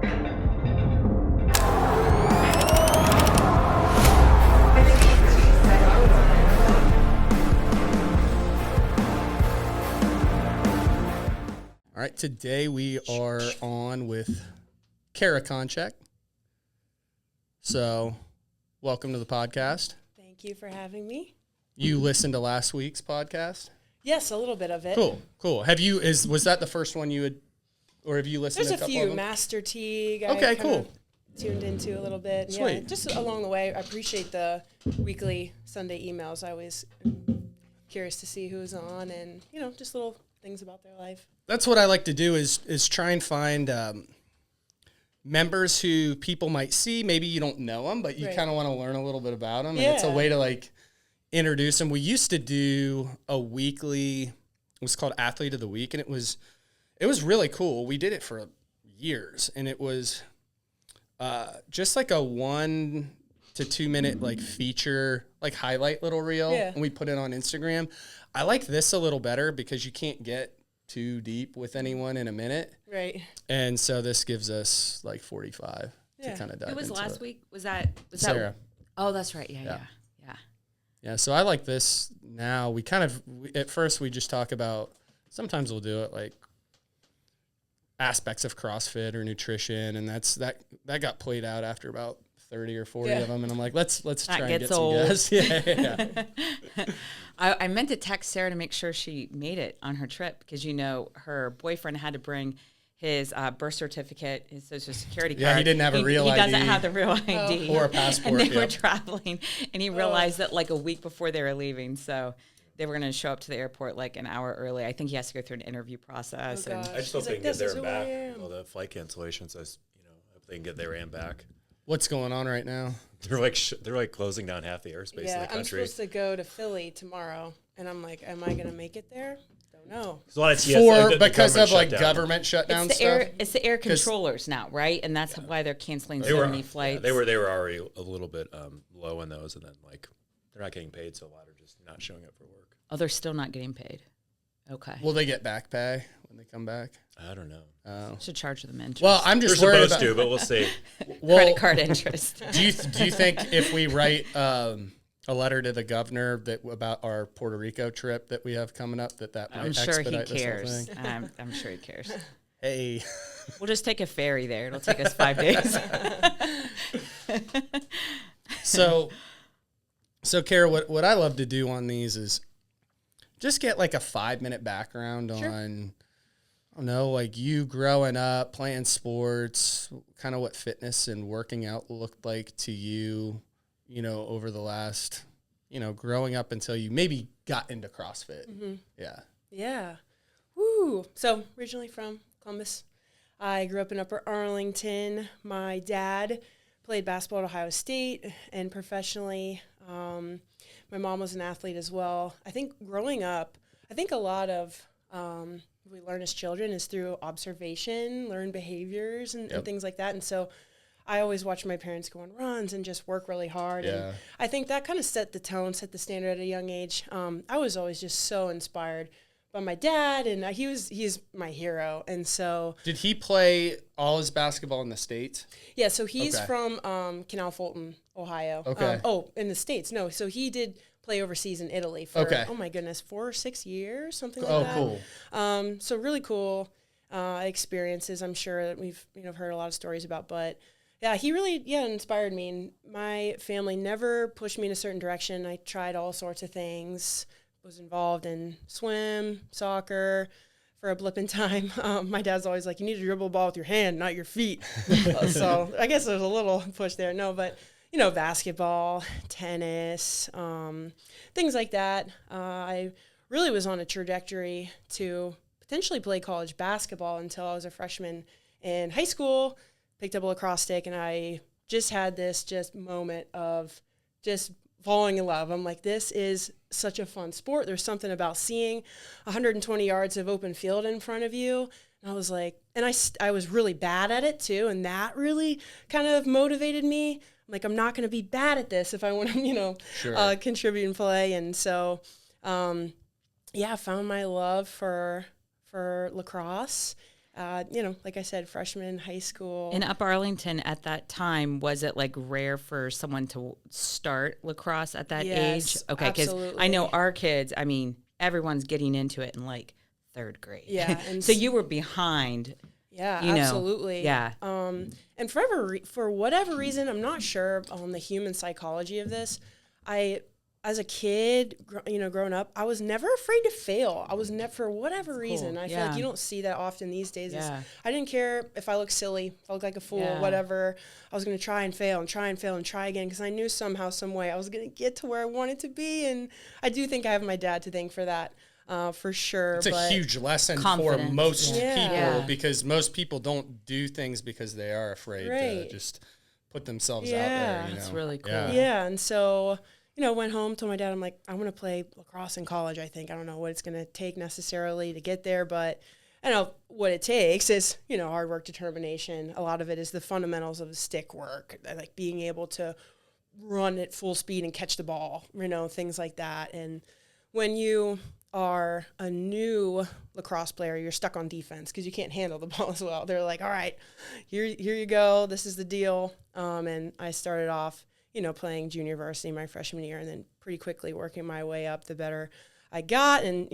All right, today we are on with Kara Concheck. So, welcome to the podcast. Thank you for having me. You listened to last week's podcast? Yes, a little bit of it. Cool. Was that the first one you had, or have you listened to a couple of them? There's a few. Master Teague. Okay, cool. Tuned into a little bit. Sweet. Yeah, just along the way. I appreciate the weekly Sunday emails. I always curious to see who's on and, just little things about their life. That's what I like to do is try and find members who people might see. Maybe you don't know them, but you kind of want to learn a little bit about them. Yeah. And it's a way to introduce them. We used to do a weekly, it was called Athlete of the Week, and it was really cool. We did it for years, and it was just like a 1 to 2 minute feature, highlight little reel, and we put it on Instagram. I like this a little better because you can't get too deep with anyone in a minute. Right. And so this gives us 45 to kind of dive into. It was last it. week? Was that Sarah? Oh, that's right. Yeah. Yeah, so I like this now. We at first we just talk about, sometimes we'll do it aspects of CrossFit or nutrition, and that got played out after about 30 or 40 of them, and I'm like, let's try and get some guests. Yeah. I meant to text Sarah to make sure she made it on her trip because her boyfriend had to bring his birth certificate, his social security card. Yeah, he didn't have a real ID. He doesn't have the real ID. Or a passport. And they were traveling, and he realized that a week before they were leaving, so they were going to show up to the airport an hour early. I think he has to go through an interview process. Oh, and I just hope they can get there and back. All the flight cancellations, hope they can get there and back. What's going on right now? They're closing down half the airspace in the country. I'm supposed to go to Philly tomorrow, and I'm like, am I going to make it there? Don't know. A lot of because of government shutdown stuff. It's the air controllers now, right? And that's why they're canceling so many flights. Yeah, they were already a little bit low in those, and then they're not getting paid, so a lot are just not showing up for work. Oh, they're still not getting paid. Okay. Will they get back pay when they come back? I don't know. Should charge them interest. Well, I'm just They're worried supposed to, but we'll see. Credit card interest. Do you think if we write a letter to the governor about our Puerto Rico trip that we have coming up, that might expedite this whole thing? I'm sure he cares. Hey. We'll just take a ferry there. It'll take us 5 days. So Kara, what I love to do on these is just get a 5-minute background on, I don't know, you growing up, playing sports, kind of what fitness and working out looked like to you, over the last, growing up until you maybe got into CrossFit. Mm-hmm. Yeah. Yeah. Woo. So originally from Columbus. I grew up in Upper Arlington. My dad played basketball at Ohio State and professionally. My mom was an athlete as well. I think growing up, a lot of we learn as children is through observation, learn behaviors and things like that. And so I always watched my parents go on runs and just work really hard. Yeah. And I think that kind of set the tone, set the standard at a young age. I was always just so inspired by my dad, and he's my hero. And so did he play all his basketball in the States? Yeah, so he's from Canal Fulton, Ohio. Okay. In the States. No, so he did play overseas in Italy for, 4 or 6 years, something like that. Oh, cool. So really cool experiences, I'm sure, that we've heard a lot of stories about. But yeah, he really inspired me. And my family never pushed me in a certain direction. I tried all sorts of things, was involved in swim, soccer. For a blip in time, my dad's always like, you need to dribble the ball with your hand, not your feet. So I guess there's a little push there. No, but basketball, tennis, things like that. I really was on a trajectory to potentially play college basketball until I was a freshman in high school, picked up a lacrosse stick, and I just had this moment of just falling in love. I'm like, this is such a fun sport. There's something about seeing 120 yards of open field in front of you. And I was like, and I was really bad at it too. And that really kind of motivated me. I'm like, I'm not going to be bad at this if I want to, contribute and play. And so, I found my love for lacrosse. like I said, freshman, high school. In Upper Arlington at that time, was it like rare for someone to start lacrosse at that age? Yes, Okay, because I absolutely. know our kids, I mean, everyone's getting into it in like 3rd grade. Yeah, and so you were behind. Yeah, you know, absolutely. Yeah. And for whatever reason, I'm not sure on the human psychology of this. As a kid, growing up, I was never afraid to fail. I was never, for whatever reason. I feel like you don't see that often these days. Yeah. I didn't care if I looked silly, if I looked like a fool, whatever. I was going to try and fail and try and fail and try again because I knew somehow, some way I was going to get to where I wanted to be. And I do think I have my dad to thank for that. For sure. It's a huge lesson for most people because most people don't do things because they are afraid to just put themselves out there. That's really cool. Yeah. And so, went home, told my dad, I'm like, I want to play lacrosse in college, I think. I don't know what it's going to take necessarily to get there, but I know what it takes is, hard work, determination. A lot of it is the fundamentals of the stick work, like being able to run at full speed and catch the ball, things like that. And when you are a new lacrosse player, you're stuck on defense because you can't handle the ball as well. They're like, all right, here you go. This is the deal. And I started off, playing junior varsity my freshman year and then pretty quickly working my way up the better I got. And,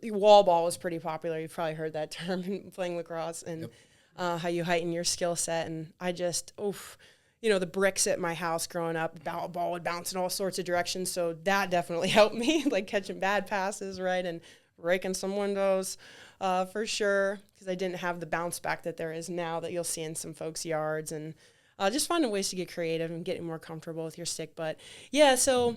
wall ball was pretty popular. You've probably heard that term in playing lacrosse and how you heighten your skill set. And I just, the bricks at my house growing up, ball would bounce in all sorts of directions. So that definitely helped me, like catching bad passes, right, and breaking some windows for sure, because I didn't have the bounce back that there is now that you'll see in some folks' yards. And just finding ways to get creative and getting more comfortable with your stick. But, yeah, so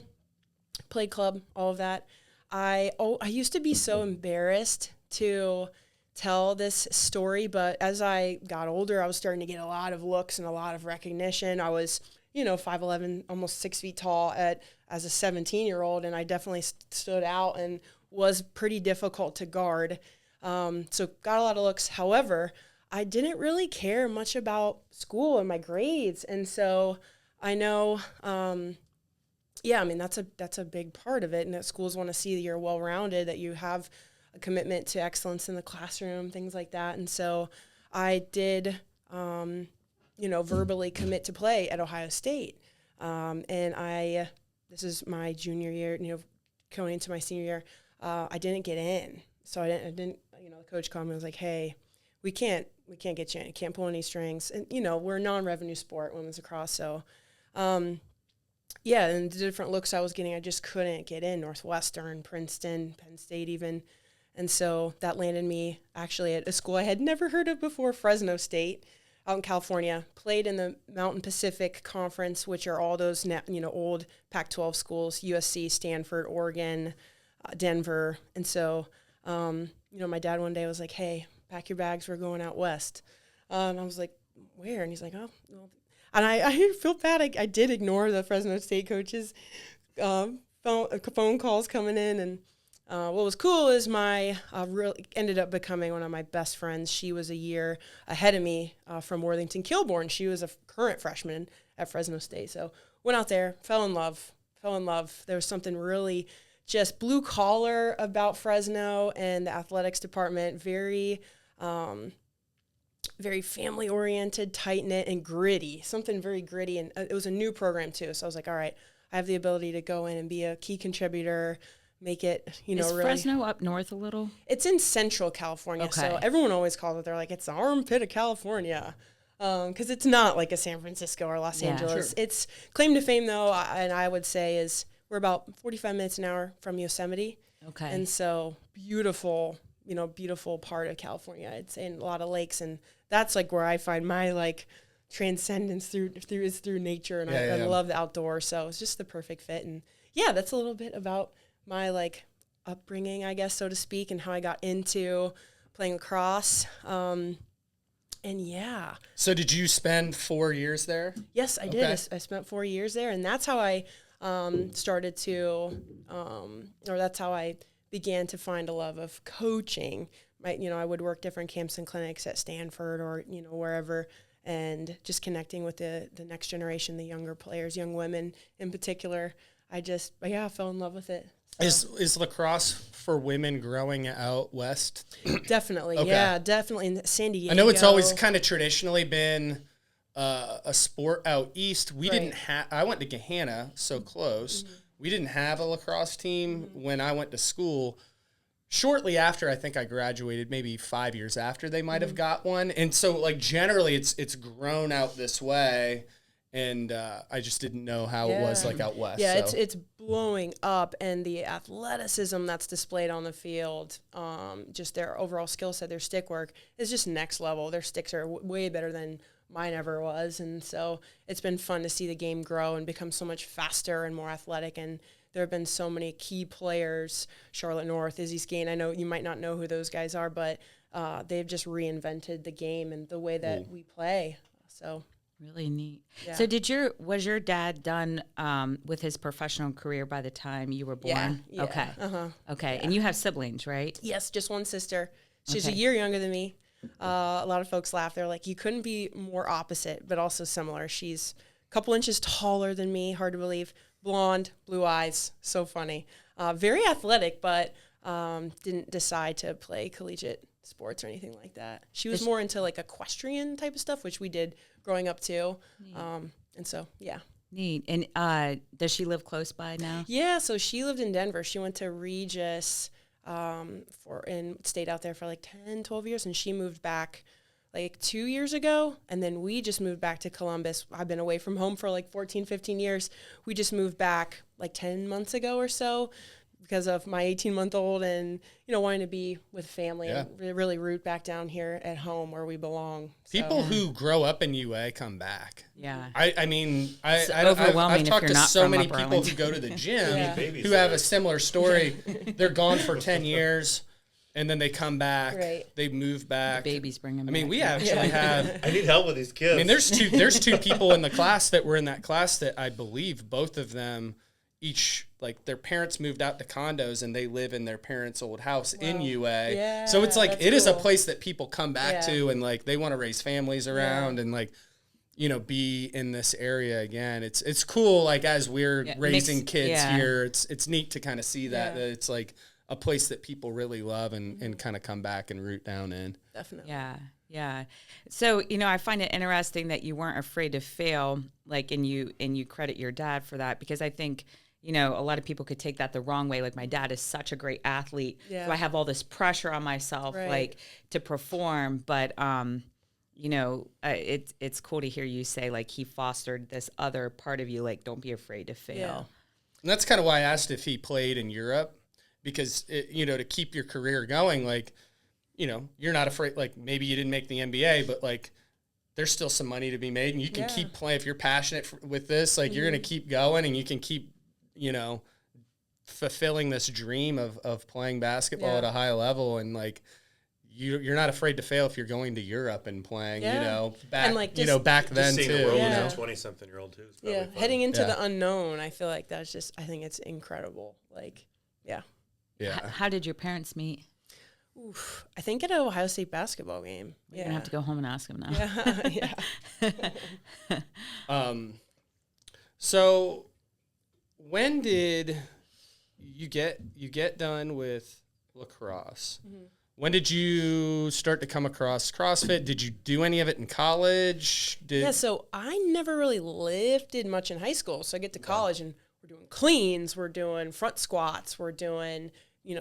played club, all of that. I used to be so embarrassed to tell this story, but as I got older, I was starting to get a lot of looks and a lot of recognition. I was, 5'11", almost 6 feet tall as a 17-year-old, and I definitely stood out and was pretty difficult to guard. So got a lot of looks. However, I didn't really care much about school and my grades, and so I know, that's a big part of it, and that schools want to see that you're well-rounded, that you have a commitment to excellence in the classroom, things like that. And so I did, verbally commit to play at Ohio State. This is my junior year, going into my senior year, I didn't get in. So I didn't, the coach called me and was like, hey, we can't get you in. You can't pull any strings. And, we're a non-revenue sport, women's lacrosse. So, and the different looks I was getting, I just couldn't get in. Northwestern, Princeton, Penn State even. And so that landed me actually at a school I had never heard of before, Fresno State, out in California. Played in the Mountain Pacific Conference, which are all those old Pac-12 schools: USC, Stanford, Oregon, Denver. And so, my dad one day was like, "Hey, pack your bags. We're going out west." And I was like, "Where?" And he's like, "Oh, well." And I feel bad. I did ignore the Fresno State coaches' phone calls coming in. And what was cool is my ended up becoming one of my best friends. She was a year ahead of me from Worthington Kilbourne. She was a current freshman at Fresno State. So went out there, fell in love. There was something really just blue collar about Fresno and the athletics department. Very family oriented, tight knit, and gritty. Something very gritty, and it was a new program too. So I was like, all right, I have the ability to go in and be a key contributor. Make it, Is really. Fresno up north a little? It's in Central California, so everyone always calls it. They're like, it's the armpit of California, because it's not like a San Francisco or Los Angeles. Sure. It's claim to fame though, and I would say is we're about 45 minutes an hour from Yosemite. Okay, and so beautiful part of California. It's in a lot of lakes, and that's like where I find my transcendence through nature, and I love the outdoors. So it's just the perfect fit, and that's a little bit about my upbringing, I guess, so to speak, and how I got into playing lacrosse. So did you spend 4 years there? Yes, I did. I spent 4 years there, and that's how I started to, or that's how I began to find a love of coaching. I would work different camps and clinics at Stanford or, wherever, and just connecting with the next generation, the younger players, young women in particular. I fell in love with it. Is lacrosse for women growing out west? Definitely, Okay. yeah, definitely in San Diego. I know it's always kind of traditionally been a sport out east. We Right. didn't have. I went to Gahanna, so close. We didn't have a lacrosse team when I went to school. Shortly after, I think I graduated, maybe 5 years after, they might have got one. And so, like, generally, it's grown out this way. And I just didn't know how it was, like, out west. Yeah, so. it's blowing up, and the athleticism that's displayed on the field, just their overall skill set, their stick work is just next level. Their sticks are way better than mine ever was, and so it's been fun to see the game grow and become so much faster and more athletic. And there have been so many key players, Charlotte North, Izzy Skane. I know you might not know who those guys are, but they've just reinvented the game and the way that we play. So. Really neat. Yeah. So was your dad done with his professional career by the time you were born? Yeah. Okay. Okay. And you have siblings, right? Yes, just one sister. She's Okay. a year younger than me. A lot of folks laugh. They're like, you couldn't be more opposite, but also similar. She's a couple inches taller than me, hard to believe. Blonde, blue eyes, so funny. Very athletic, but didn't decide to play collegiate sports or anything like that. She was more into like equestrian type of stuff, which we did growing up too. And so, yeah. Neat. And does she live close by now? Yeah, so she lived in Denver. She went to Regis and stayed out there for like 10, 12 years, and she moved back like 2 years ago, and then we just moved back to Columbus. I've been away from home for like 14, 15 years. We just moved back like 10 months ago or so because of my 18-month-old and, wanting to be with family and really root back down here at home where we belong. People who grow up in UA come back. Yeah. I mean, It's I've overwhelming if talked you're to not so from many Upper people Arlington. who go to the gym Yeah. who have a similar story. They're gone for 10 years, and then they come back. Right. They move back. Babies bring them I mean, back. we actually have. I need help with these kids. I mean, there's two people in the class that were in that class that I believe both of them each, like, their parents moved out to condos and they live in their parents' old house in UA. Yeah, so it's like that's it is a cool. place that people come back Yeah. to, and like they want to raise families around and like, be in this area again. It's cool. Like, as we're raising kids here, it's neat to kind of see that it's like a place that people really love and kind of come back and root down in. Definitely. Yeah. Yeah. So, I find it interesting that you weren't afraid to fail, like, and you credit your dad for that, because I think, a lot of people could take that the wrong way. Like, my dad is such a great athlete. Yeah. So I have all this pressure on myself, Right. like, to perform. But, it's cool to hear you say, like, he fostered this other part of you, like, don't be afraid to fail. Yeah. And that's kind of why I asked if he played in Europe, because to keep your career going, like, you're not afraid, like, maybe you didn't make the NBA, but like there's still some money to be made, and you can keep playing. If you're passionate with this, like, you're going to keep going, and you can keep, fulfilling this dream of playing basketball at a high level. And like, you're not afraid to fail if you're going to Europe and playing, back, And, like, back just then seeing too, the world Yeah. as a 20-something-year-old too. Is probably Yeah. fun. Heading into Yeah. the unknown, I feel like I think it's incredible. Like, yeah. yeah. How did your parents meet? Oof. I think at an Ohio State basketball game. You're gonna have to go home and ask him now. Yeah. So when did you get done with lacrosse? When did you start to come across CrossFit? Did you do any of it in college? Yeah, so I never really lifted much in high school. So I get to college and we're doing cleans, we're doing front squats, we're doing,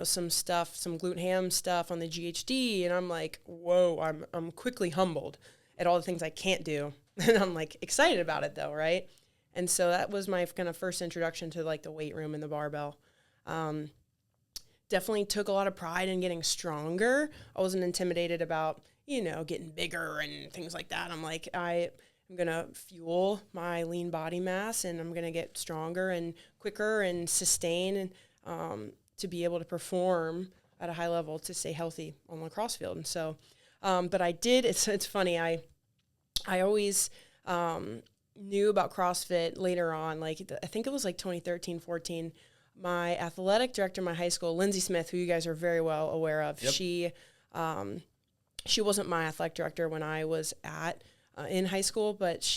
some stuff, some glute ham stuff on the GHD. And I'm like, whoa, I'm quickly humbled at all the things I can't do. And I'm like excited about it though, right? And so that was my kind of first introduction to like the weight room and the barbell. Definitely took a lot of pride in getting stronger. I wasn't intimidated about, getting bigger and things like that. I'm like, I'm going to fuel my lean body mass, and I'm going to get stronger and quicker and sustain and to be able to perform at a high level to stay healthy on the lacrosse field. And so, but I did, it's funny. I always knew about CrossFit later on. Like, I think it was like 2013, 14. My athletic director in my high school, Lindsay Smith, who you guys are very well aware of, she wasn't my athletic director when I was at in high school, but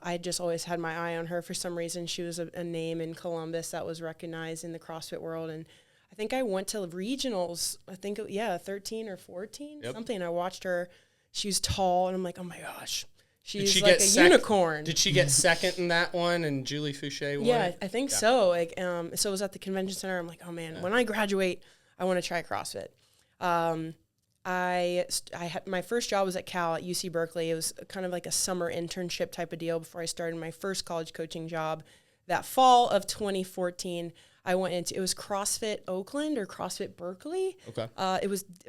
I just always had my eye on her for some reason. She was a name in Columbus that was recognized in the CrossFit world. And I think I went to regionals, 13 or 14, something. I watched her. She was tall, and I'm like, oh my gosh. She's like a unicorn. Did she get second in that one, and Julie Fouché won? Yeah, I think so. Like, so it was at the convention center. I'm like, oh man, when I graduate, I want to try CrossFit. I had my first job was at Cal at UC Berkeley. It was kind of like a summer internship type of deal before I started my first college coaching job. That fall of 2014, I went into, it was CrossFit Oakland or CrossFit Berkeley. Okay.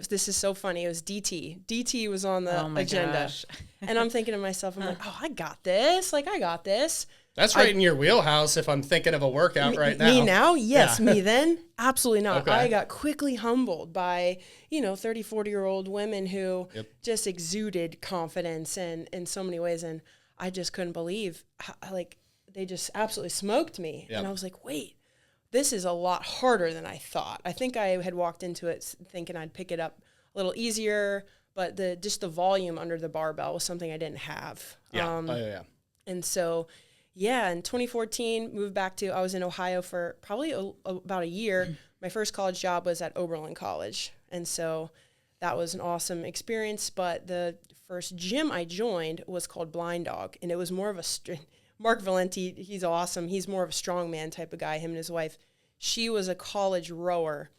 This is so funny. It was DT. DT was on the agenda. Gosh. And I'm thinking to myself, I'm like, oh, I got this. Like, I got this. That's right in your wheelhouse if I'm thinking of a workout right now. Me now? Yes. Yeah. Me then? Absolutely not. Okay. I got quickly humbled by, 30, 40-year-old women who just exuded confidence in so many ways. And I just couldn't believe how, they just absolutely smoked me. Yep. And I was like, wait, this is a lot harder than I thought. I think I had walked into it thinking I'd pick it up a little easier, but the volume under the barbell was something I didn't have. Yeah. And so, in 2014, I was in Ohio for probably about a year. My first college job was at Oberlin College. And so that was an awesome experience. But the first gym I joined was called Blind Dog. And it was more of Mark Valenti, he's awesome. He's more of a strongman type of guy, him and his wife. She was a college rower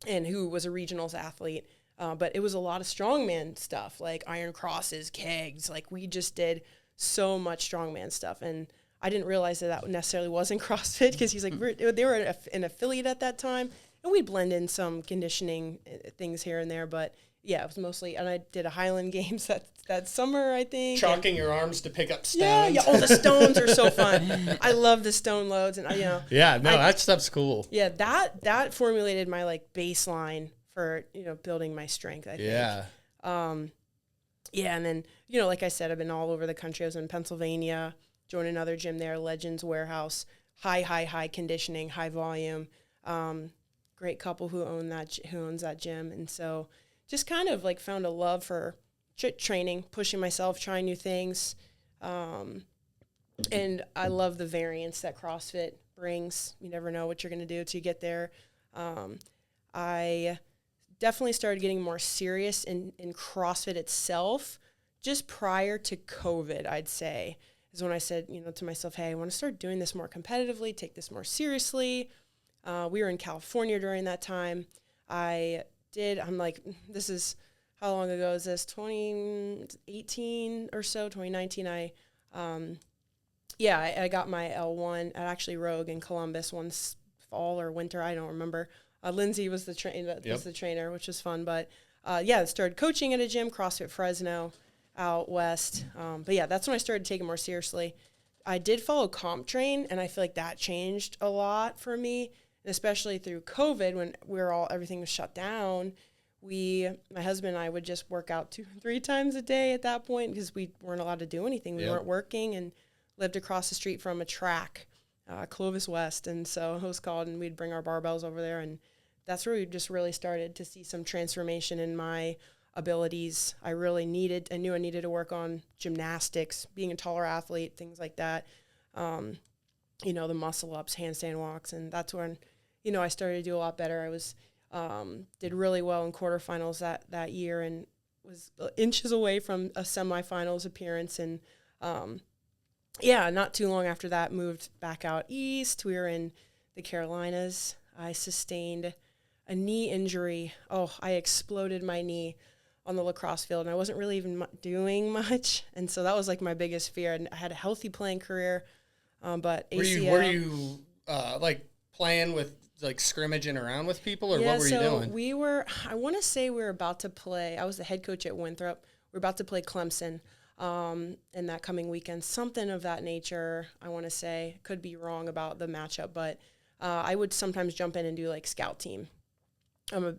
and who was a regionals athlete. But it was a lot of strongman stuff, like iron crosses, kegs. Like, we just did so much strongman stuff. And I didn't realize that necessarily wasn't CrossFit, because he's like, they were an affiliate at that time. And we blend in some conditioning things here and there. But yeah, it was mostly, and I did a Highland Games that summer, I think. Chalking your arms to pick up stones. Yeah. Oh, the stones are so fun. I love the stone loads, and that stuff's cool. Yeah, that formulated my baseline for building my strength, I think. Yeah. And then like I said, I've been all over the country. I was in Pennsylvania, joined another gym there, Legends Warehouse. High conditioning, high volume. Great couple who owns that gym, and so just kind of found a love for training, pushing myself, trying new things. And I love the variance that CrossFit brings. You never know what you're going to do until you get there. I definitely started getting more serious in CrossFit itself just prior to COVID, I'd say, is when I said, to myself, hey, I want to start doing this more competitively, take this more seriously. We were in California during that time. I'm like, this is, how long ago is this? 2018 or so, 2019. I got my L1 at actually Rogue in Columbus one fall or winter. I don't remember. Lindsay was the trainer, which was fun. But I started coaching at a gym, CrossFit Fresno out west. But that's when I started taking more seriously. I did follow comp train, and I feel like that changed a lot for me, especially through COVID when everything was shut down. My husband and I would just work out 2-3 times a day at that point because we weren't allowed to do anything. We weren't working, and lived across the street from a track, Clovis West, and so it was called, and we'd bring our barbells over there, and that's where we just really started to see some transformation in my abilities. I knew I needed to work on gymnastics, being a taller athlete, things like that. The muscle ups, handstand walks, and that's when, I started to do a lot better. I was did really well in quarterfinals that year, and was inches away from a semifinals appearance. And not too long after that, moved back out east. We were in the Carolinas. I sustained a knee injury. Oh, I exploded my knee on the lacrosse field, and I wasn't really even doing much. And so that was my biggest fear. And I had a healthy playing career, but ACL. Were you playing with scrimmaging around with people, or what were you doing? I want to say we were about to play. I was the head coach at Winthrop. We were about to play Clemson in that coming weekend, something of that nature. I want to say, could be wrong about the matchup, but I would sometimes jump in and do scout team. I'm a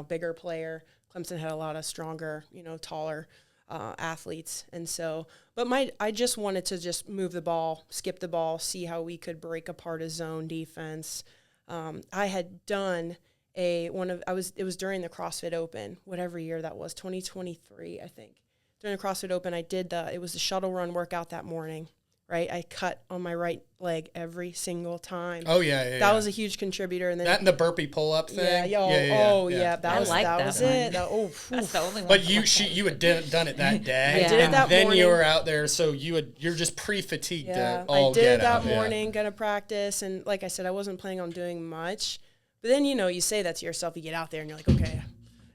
bigger player. Clemson had a lot of stronger, taller athletes, and so. But I just wanted to just move the ball, skip the ball, see how we could break apart a zone defense. I had done it was during the CrossFit Open, whatever year that was, 2023, I think. during the CrossFit Open, it was the shuttle run workout that morning, right? I cut on my right leg every single time. Oh yeah. That was a huge contributor. And then that and the burpee pull up thing. Yeah. That was it. That's the only one. But you had done it that day. I did it that then morning. you were out there, so you're just pre-fatigued. Yeah, I did it that morning, gonna practice, and like I said, I wasn't planning on doing much. But then you say that to yourself. You get out there and you're like, okay,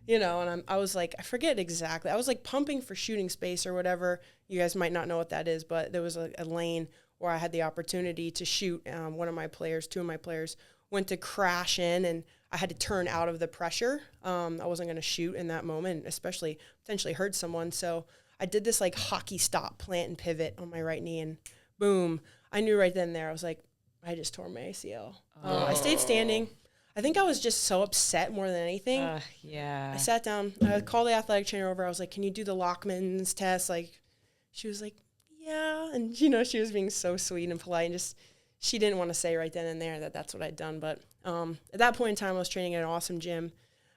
and I was like, I forget exactly. I was like pumping for shooting space or whatever. You guys might not know what that is, but there was a lane where I had the opportunity to shoot. Two of my players went to crash in, and I had to turn out of the pressure. I wasn't going to shoot in that moment, especially potentially hurt someone. So I did this like hockey stop, plant and pivot on my right knee, and boom. I knew right then and there. I was like, I just tore my ACL. I stayed standing. I think I was just so upset more than anything. I sat down. I called the athletic trainer over. I was like, can you do the Lockman's test? Like, she was like, yeah. And, she was being so sweet and polite, and just, she didn't want to say right then and there that that's what I'd done. But at that point in time, I was training at an awesome gym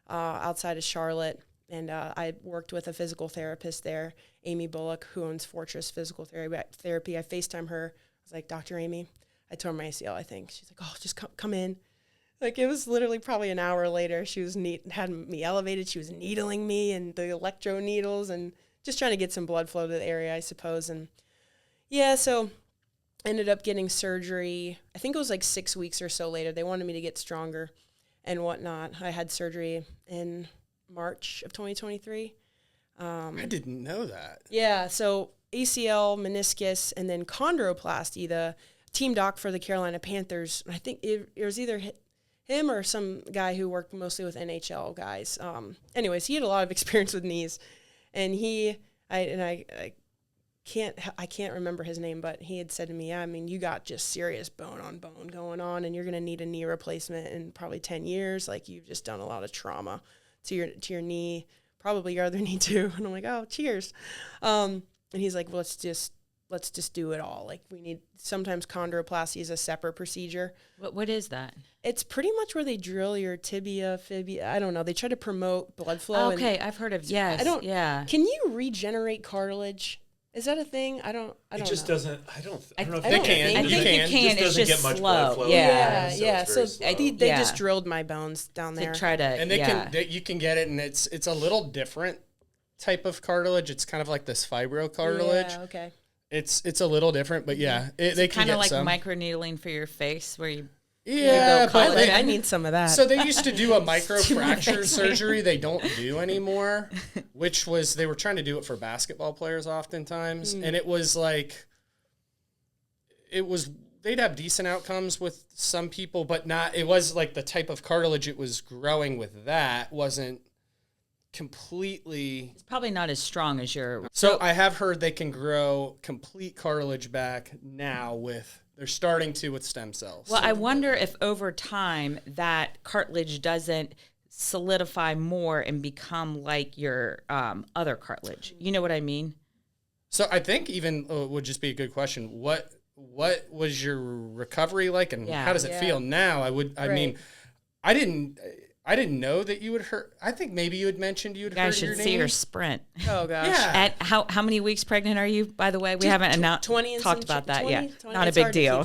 outside of Charlotte. And I worked with a physical therapist there, Amy Bullock, who owns Fortress Physical Therapy. I FaceTimed her. I was like, Dr. Amy, I tore my ACL, I think. She's like, oh, just come in. Like, it was literally probably an hour later. She was had me elevated. She was needling me and the electro needles and just trying to get some blood flow to the area, I suppose. And yeah, so ended up getting surgery. I think it was like 6 weeks or so later. They wanted me to get stronger and whatnot. I had surgery in March of 2023. I didn't know that. Yeah, so ACL, meniscus, and then chondroplasty, the team doc for the Carolina Panthers. I think it was either him or some guy who worked mostly with NHL guys. Anyways, he had a lot of experience with knees, and I can't remember his name, but he had said to me, yeah, I mean, you got just serious bone on bone going on, and you're going to need a knee replacement in probably 10 years. Like, you've just done a lot of trauma to your knee, probably your other knee too. And I'm like, oh, cheers. And he's like, well, let's just do it all. Like, sometimes chondroplasty is a separate procedure. What is that? It's pretty much where they drill your tibia, fibia. I don't know. They try to promote blood flow. Okay, I've heard of, yes. Can you regenerate cartilage? Is that a thing? I don't know. It just doesn't. I don't know if I they think can. you can. It just doesn't get much blood flow. Yeah. So they they just drilled my bones down there. To try to, and you can get it, and it's a little different type of cartilage. It's kind of like this fibro cartilage. Yeah, okay. It's a little different, but yeah, they can kind of get like some. microneedling for your face, where you but I need some of that. So they used to do a microfracture surgery. They don't do anymore, which was they were trying to do it for basketball players oftentimes, and it was like they'd have decent outcomes with some people, but not. It was like the type of cartilage it was growing with that wasn't completely. It's probably not as strong as your. So I have heard they can grow complete cartilage back now with. They're starting to with stem cells. Well, I wonder if over time that cartilage doesn't solidify more and become like your other cartilage. You know what I mean? So I think even would just be a good question. What was your recovery like, and how does it feel now? I mean, I didn't know that you would hurt. I think maybe you had mentioned you would hurt your knee. You guys should see her sprint. Oh, gosh. Yeah. At how many weeks pregnant are you, by the way? We haven't announced 20 talked about that 20, yet. 20, Not a big deal.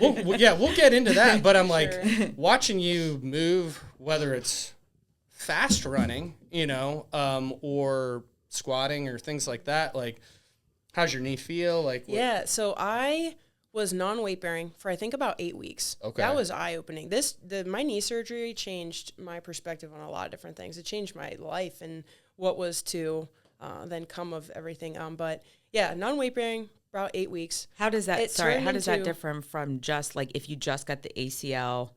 We'll get into that. But I'm like, watching you move, whether it's fast running, or squatting or things like that, like, how's your knee feel? Like, yeah, so I was non-weight bearing for I think about 8 weeks. Okay. That was eye-opening. My knee surgery changed my perspective on a lot of different things. It changed my life and what was to then come of everything. But yeah, non-weight bearing, about 8 weeks. How does that differ from just like if you just got the ACL?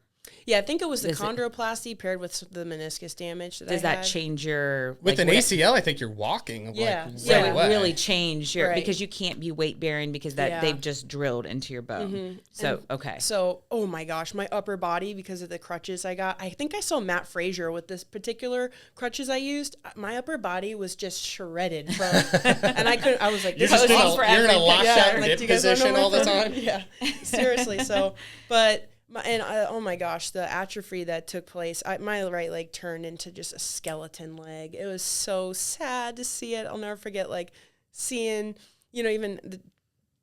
Yeah, I think it was the chondroplasty paired with the meniscus damage. Does that change your... With an ACL, I think you're walking. Yeah. So it really changed your... Because you can't be weight-bearing because they've just drilled into your bone. Mm-hmm. So, okay. So, oh my gosh, my upper body, because of the crutches I got, I think I saw Matt Frazier with this particular crutches I used. My upper body was just shredded. And I was like... You're in a locked-out dip position all the time? Yeah, seriously. So, but... oh my gosh, the atrophy that took place, my right leg turned into just a skeleton leg. It was so sad to see it. I'll never forget, like, seeing, even the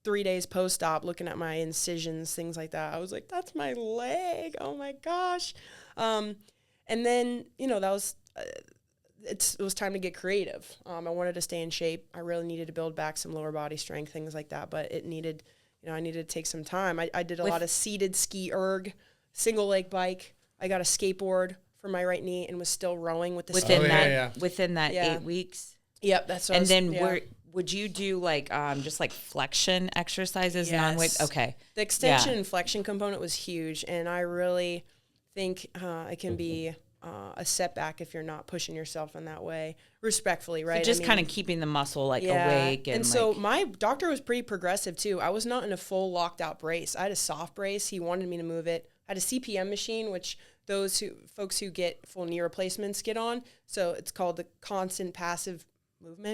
3 days post-op, looking at my incisions, things like that. I was like, that's my leg. Oh my gosh. And then, that was, it was time to get creative. I wanted to stay in shape. I really needed to build back some lower body strength, things like that. But it needed, I needed to take some time. I did a lot of seated ski erg, single leg bike. I got a skateboard for my right knee and was still rowing with the within that 8 weeks. Yep. That's what and then would you do just like flexion exercises? Yes. Okay. The extension and flexion component was huge. And I really think it can be a setback if you're not pushing yourself in that way, respectfully, right? So just kind of keeping the muscle awake. And so my doctor was pretty progressive too. I was not in a full locked out brace. I had a soft brace. He wanted me to move it. I had a CPM machine, which folks who get full knee replacements get on. So it's called the constant passive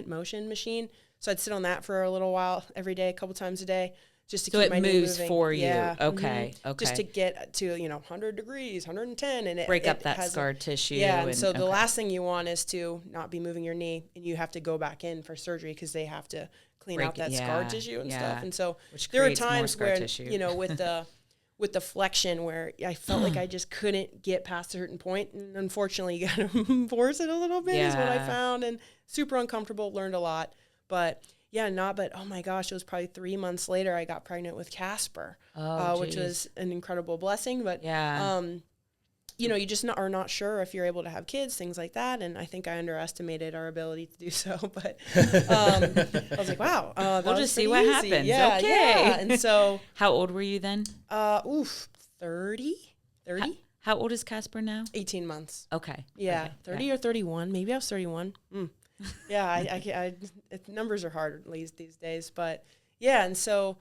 motion machine. So I'd sit on that for a little while every day, a couple times a day, just to keep my knee moving. So it moves for you. Yeah. Okay. Mm-hmm. Okay. Just to get to, 100 degrees, 110. And break up that scar tissue. Yeah. And so the last thing you want is to not be moving your knee, and you have to go back in for surgery because they have to clean out that scar tissue and stuff. And so there are times where, with the flexion where I felt like I just couldn't get past a certain point. And unfortunately, you got to force it a little bit is what I found. And super uncomfortable, learned a lot. But oh my gosh, it was probably 3 months later I got pregnant with Casper, which was an incredible blessing. But, you just are not sure if you're able to have kids, things like that. And I think I underestimated our ability to do so. But I was like, wow. We'll just see what happens. Yeah, okay. Yeah. And so. How old were you then? 30. How old is Casper now? 18 months. Okay. Yeah, 30 or 31. Maybe I was 31. Yeah, I numbers are hard these days, but yeah, and so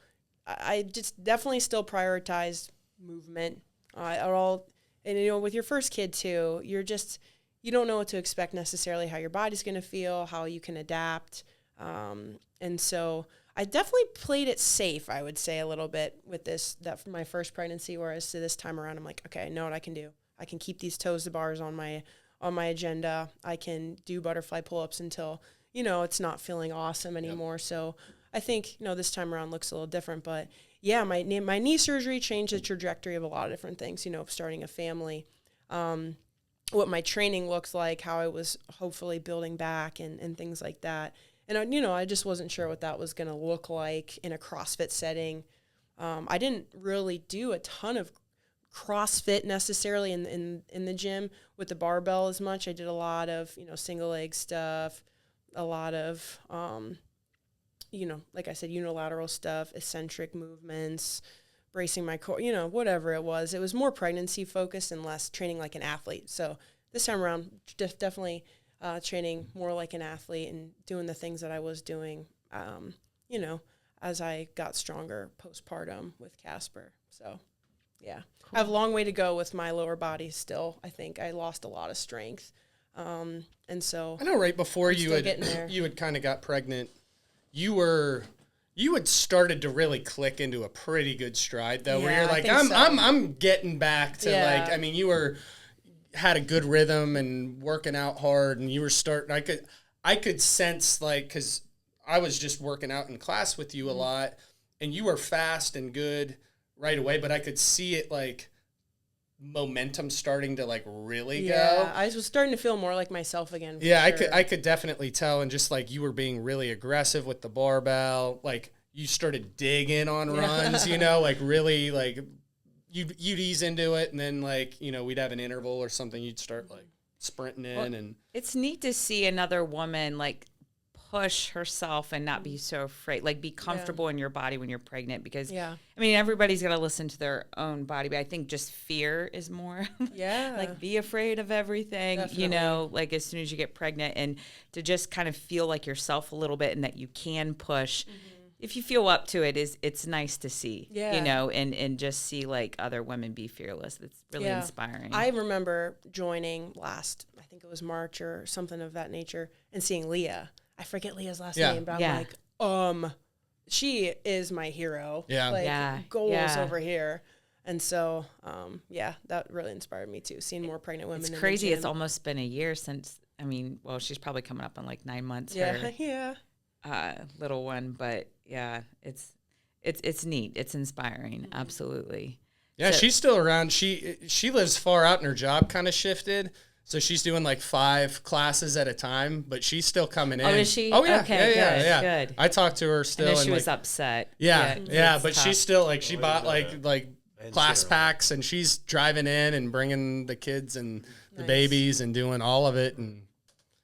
I just definitely still prioritize movement. With your first kid too, you don't know what to expect necessarily, how your body's going to feel, how you can adapt, and so I definitely played it safe, I would say, a little bit with that for my first pregnancy, whereas to this time around, I'm like, okay, I know what I can do. I can keep these toes to bars on my agenda. I can do butterfly pull-ups until, it's not feeling awesome anymore. Yep. So I think, this time around looks a little different. But, yeah, my knee surgery changed the trajectory of a lot of different things, starting a family, what my training looks like, how I was hopefully building back and things like that. And, I just wasn't sure what that was going to look like in a CrossFit setting. I didn't really do a ton of CrossFit necessarily in the gym with the barbell as much. I did a lot of, single leg stuff, a lot of, like I said, unilateral stuff, eccentric movements, bracing my core, whatever it was. It was more pregnancy focused and less training like an athlete. So this time around, definitely training more like an athlete and doing the things that I was doing, as I got stronger postpartum with Casper. So, yeah. Cool. I have a long way to go with my lower body still. I think I lost a lot of strength. And so I know right before you had kind of got pregnant, you had started to really click into a pretty good stride though, where you're like, I'm getting back to you had a good rhythm and working out hard, and you were starting, I could sense, cause I was just working out in class with you a lot, and you were fast and good right away, but I could see it momentum starting to really go. I was starting to feel more like myself again. Yeah, sure. I could definitely tell, and just you were being really aggressive with the barbell, you started digging on runs, really you'd ease into it, and then we'd have an interval or something, you'd start sprinting in. And it's neat to see another woman push herself and not be so afraid, be comfortable in your body when you're pregnant, because everybody's got to listen to their own body, but I think just fear is more be afraid of everything. Definitely. As soon as you get pregnant, and to just kind of feel like yourself a little bit and that you can push. If you feel up to it, it's nice to see, and just see other women be fearless. It's really inspiring. I remember joining last, I think it was March or something of that nature, and seeing Leah. I forget Leah's last name, but I'm she is my hero. Goals over here. And so, that really inspired me too, seeing more pregnant women. It's crazy. It's almost been a year since, she's probably coming up on 9 months. Yeah. little one, but yeah, it's neat. It's inspiring. Absolutely. Yeah, So- she's still around. She lives far out and her job kind of shifted. So she's doing like 5 classes at a time, but she's still coming in. Oh, is she? Oh, yeah. Okay, yeah. good. I talked to her still. I know and she was like, upset. Yeah, it's but tough. she's still like, she bought I like class packs and she's driving in and bringing the kids and the babies and doing all of it. And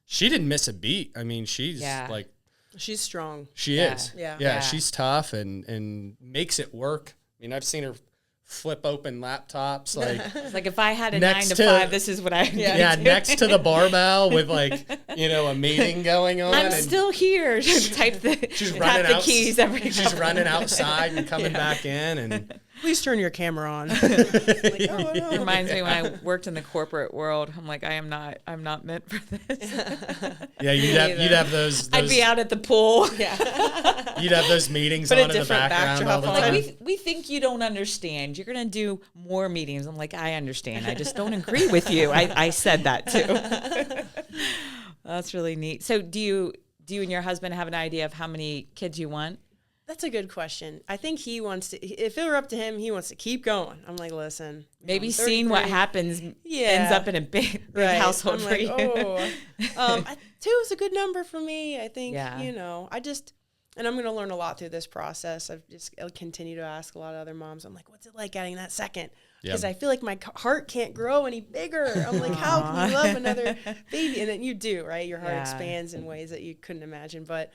she didn't miss a beat. I mean, she's like, she's strong. she Yeah. is. Yeah. Yeah, she's tough and makes it work. I mean, I've seen her flip open laptops like It's like if I had a Next 9 to to- 5, this is what I would yeah, do. next to the barbell with like, a meeting going on. I'm and still here. Type the she's tap running the out, keys every she's couple running minutes. outside and coming back in and Please turn your camera on. It reminds me when I worked in the corporate world. I'm like, I'm not meant for this. yeah, you'd have those I'd be out at the pool. you'd have those meetings Put on a in the different background all the backdrop time. on. Like we think you don't understand. You're gonna do more meetings. I'm like, I understand. I just don't agree with you. I said that too. That's really neat. So do you and your husband have an idea of how many kids you want? That's a good question. I think he wants to, if it were up to him, he wants to keep going. I'm like, listen. Maybe I'm seeing what 33. happens Yeah. ends up in a big household I'm for like, you. Oh. 2 is a good number for me. I think, Yeah. and I'm going to learn a lot through this process. I'll continue to ask a lot of other moms. I'm like, what's it like adding that second? Because I feel like my heart can't grow any bigger. I'm like, how can you love another baby? And then you do, right? Your heart expands in ways that you couldn't imagine. But,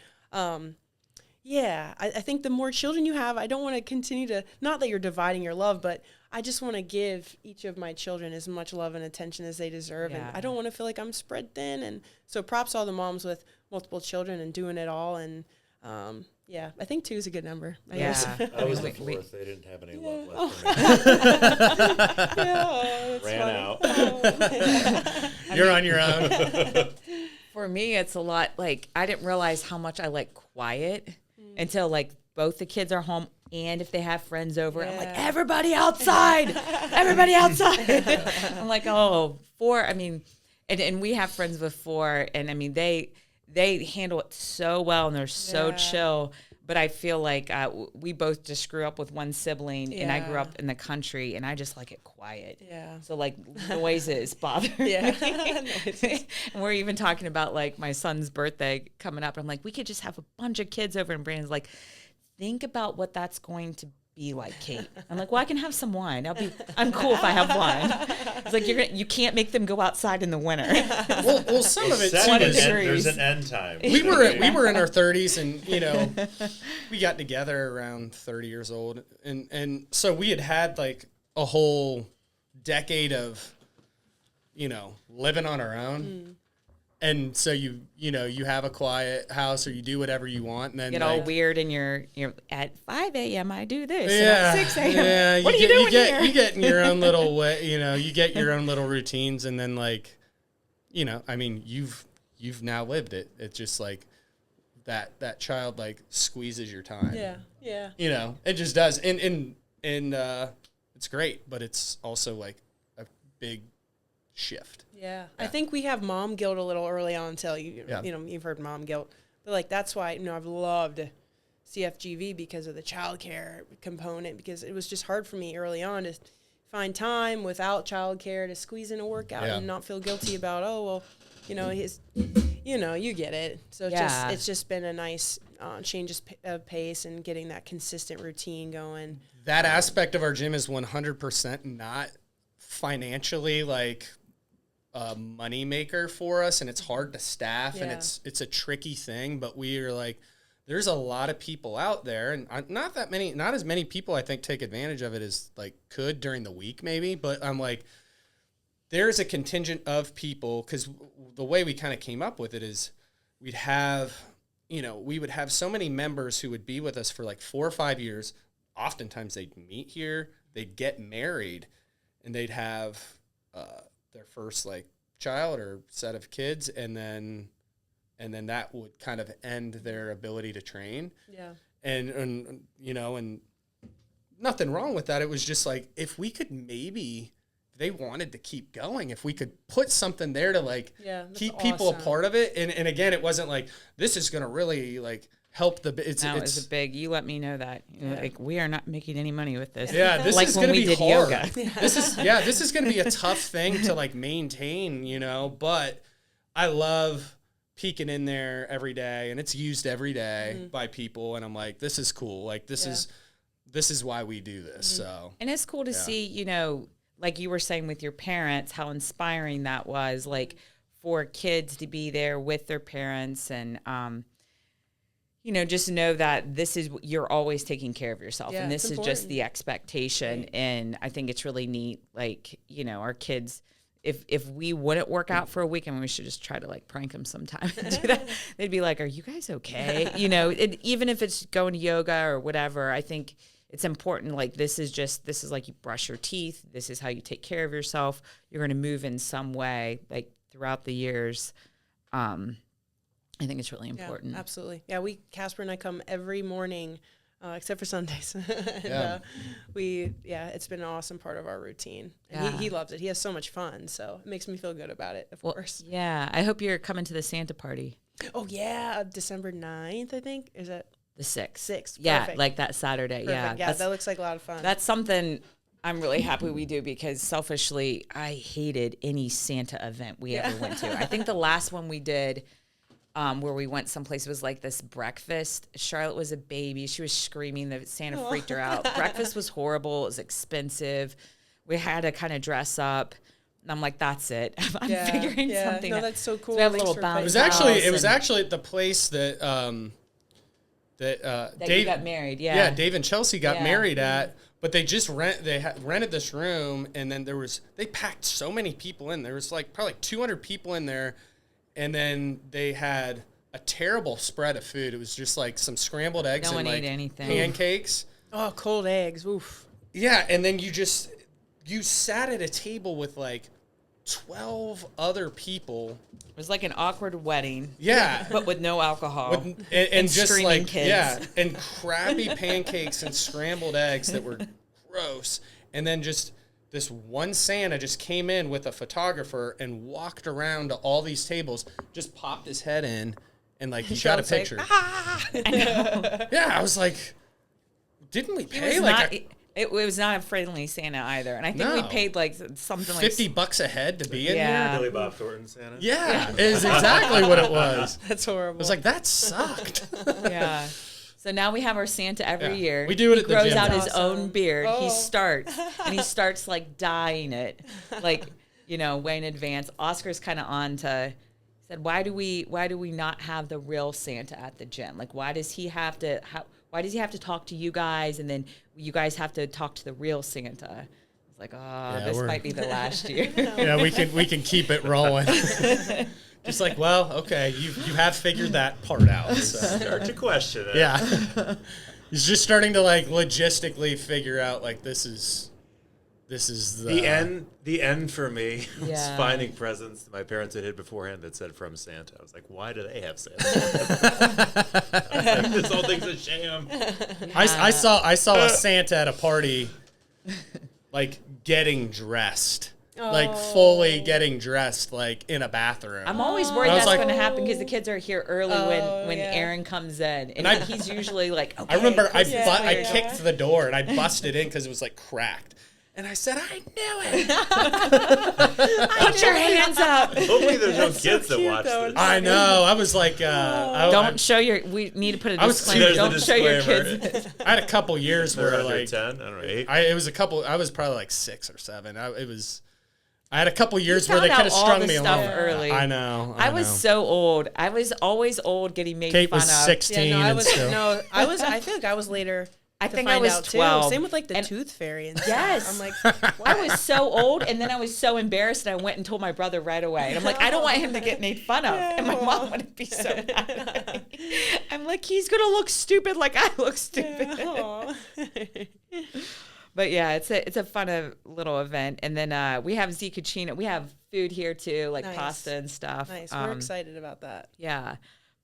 I think the more children you have, I don't want to continue to, not that you're dividing your love, but I just want to give each of my children as much love and attention as they deserve. Yeah. And I don't want to feel like I'm spread thin. And so props to all the moms with multiple children and doing it all. And I think 2 is a good number. I guess. I was the We- 4th. They didn't have any love left for me. That's Ran funny. out. You're on your own. For me, it's a lot. Like, I didn't realize how much I like quiet until like both the kids are home. And if they have friends over, I'm like, everybody outside, everybody outside. I'm like, 4. I mean, and we have friends with 4, and I mean, they handle it so well and they're so chill. But I feel like we both just grew up with one sibling, and I grew up in the country, and I just like it quiet. Yeah. So like noises bother me. And we're even talking about like my son's birthday coming up. I'm like, we could just have a bunch of kids over, and Brandon's like, think about what that's going to be like, Kate. I'm like, well, I can have some wine. I'm cool if I have wine. It's like you can't make them go outside in the winter. well, some of it too There's an end time. we were in our 30s, and we got together around 30 years old, and so we had like a whole decade of living on our own. And so you have a quiet house, or you do whatever you want, and then Get all weird, and you're at 5 a.m. I do this. And yeah, at 6 a.m. yeah. What are you doing here? You get in your own little way, you get your own little routines, and then like, I mean, you've now lived it. It's just like that child like squeezes your time. Yeah. It just does, and it's great, but it's also like a big shift. Yeah. I think we have mom guilt a little early on until you've heard mom guilt. But like that's why I've loved CFGV because of the childcare component, because it was just hard for me early on to find time without childcare to squeeze in a workout and not feel guilty about you get it. So it's just been a nice change of pace and getting that consistent routine going. That aspect of our gym is 100% not financially like a money maker for us, and it's hard to staff, and it's a tricky thing, but we are like, there's a lot of people out there, and not as many people I think take advantage of it as like could during the week maybe, but I'm like, there's a contingent of people, because the way we kind of came up with it is we would have so many members who would be with us for like 4 or 5 years. Oftentimes they'd meet here, they'd get married, and they'd have their first like child or set of kids, and then that would kind of end their ability to train. Yeah. And nothing wrong with that. It was just like, if we could maybe they wanted to keep going. If we could put something there to like keep people a awesome. part of it. And again, it wasn't like, this is going to really like help the, It was a big, you let me know that. Like, we are not making any money with this. Yeah, this like is when going to we be did hard. yoga. This is going to be a tough thing to like maintain, you know, but I love peeking in there every day, and it's used every day by people. And I'm like, this is cool. Like, this is why we do this. So, and it's cool to see, you know, like you were saying with your parents, how inspiring that was, like for kids to be there with their parents and, you know, just know that this is, you're always taking care of yourself. And this is just the expectation. Right. And I think it's really neat. Like, you know, our kids, if we wouldn't work out for a week, I mean, we should just try to like prank them sometime and do that. They'd be like, are you guys okay? You know, even if it's going to yoga or whatever, I think it's important. Like, this is like you brush your teeth. This is how you take care of yourself. You're going to move in some way, like throughout the years. I think it's really important. Yeah, absolutely. Yeah, Casper and I come every morning, except for Sundays. And, it's been an awesome part of our routine. And he loves it. He has so much fun, so it makes me feel good about it, of course. Yeah, I hope you're coming to the Santa party. Oh, yeah, December 9th, I think. Is that? The 6th. 6th. Yeah, Perfect. like that Saturday. Perfect. Yeah, that looks like a lot of fun. That's something I'm really happy we do, because selfishly, I hated any Santa event we ever went to. I think the last one we did, where we went someplace, was like this breakfast. Charlotte was a baby. She was screaming. The Santa freaked her out. Breakfast was horrible. It was expensive. We had to kind of dress up. And I'm like, that's it. I'm figuring something out. No, that's so cool. So we have a little bounce. It was actually at the place that Dave you got married. Yeah. Yeah, Dave and Chelsea got married at, but they just rented this room, and then they packed so many people in. There was like probably 200 people in there. And then they had a terrible spread of food. It was just like some scrambled eggs and like pancakes. Oh, cold eggs. Oof. Yeah, and then you sat at a table with like 12 other people. It was like an awkward wedding. Yeah. But with no alcohol. And just like, kids. yeah, and crappy pancakes and scrambled eggs that were gross. And then just this one Santa just came in with a photographer and walked around to all these tables, just popped his head in, and like he got a picture. I know. Yeah, I was like, didn't we pay it was not a friendly Santa either, and I think we paid like something like $50 a head to be in here? Billy Bob Thornton Santa? Yeah, it is exactly what it was. That's horrible. I was like, that sucked. Yeah. So now we have our Santa every year. We do it at the gym. He grows out That's his own beard. Oh. He starts like dyeing it, like, you know, way in advance. Oscar's kind of on to, said, why do we not have the real Santa at the gym? Like, why does he have to talk to you guys, and then you guys have to talk to the real Santa? I was like, this might be the last year. Yeah, we can keep it rolling. Just like, well, okay, you have figured that part out. So. Start to question it. Yeah. He's just starting to like logistically figure out like this is the end for me was Yeah. finding presents that my parents had hid beforehand that said from Santa. I was like, why do they have Santa? I was like, this whole thing's a sham. I saw a Santa at a party like getting dressed. Like fully getting dressed, like in a bathroom. I'm always worried I was that's like, going to happen because the kids are here early when Aaron comes in, and he's usually like, okay. I remember I weird. kicked the door and I busted in because it was like cracked, and I said, I knew it. Put your hands up. Hopefully there's no kids that watch this. I know. I was like, Don't show your. We need to put a disclaimer. There's a Don't show your disclaimer. kids. I had a couple years They're where under like 10, I don't know, 8. it was a couple. I was probably like 6 or 7. I had a couple years where found they could have out all strung the me stuff along. early. I know. I was so old. I was always old, getting made Kate fun was of. 16. Yeah, no, I and was still. I feel like I was later. I to think I find was out, 12. Too. Same with like the And- tooth fairy and Yes. stuff. I'm like, I was so old, and then I was so embarrassed, and I went and told my brother right away. And I'm like, I don't want him to get made fun of. And my mom would be so mad at me. I'm like, he's going to look stupid like I look stupid. But yeah, it's a fun little event. And then we have Z Cucina. We have food here too, like Nice. pasta and stuff. Nice. We're excited about that. Yeah,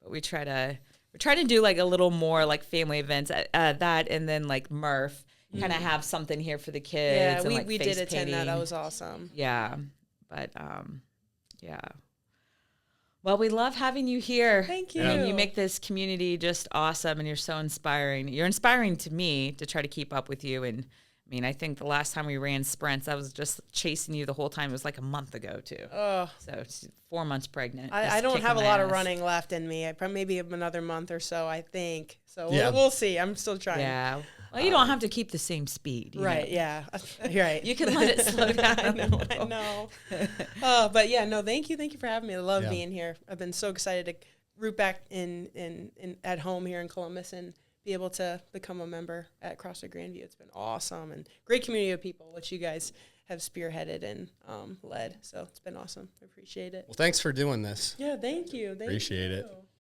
but we try to do like a little more like family events at that, and then like Murph. kind of have something here for the kids. Yeah, and, like, we face did attend that. painting. That was awesome. Yeah, but yeah. Well, we love having you here. Thank you. I mean, you make this community just awesome, and you're so inspiring. You're inspiring to me to try to keep up with you. And I mean, I think the last time we ran sprints, I was just chasing you the whole time. It was like a month ago, too. Oh. So it's 4 months pregnant. I don't have a my lot of ass. running left in me. I probably maybe another month or so, I think. So Yeah. we'll see. I'm still trying. Yeah. Well, you don't have to keep the same speed. you Right. know. Yeah. You're right. You can let it slow down. I know. But yeah, no, thank you. Thank you for having me. I love Yeah. being here. I've been so excited to root back in at home here in Columbus and be able to become a member at CrossFit Grandview. It's been awesome and great community of people, which you guys have spearheaded and led. So it's been awesome. I appreciate it. Well, thanks for doing this. Yeah, thank you. Thank Appreciate you. it.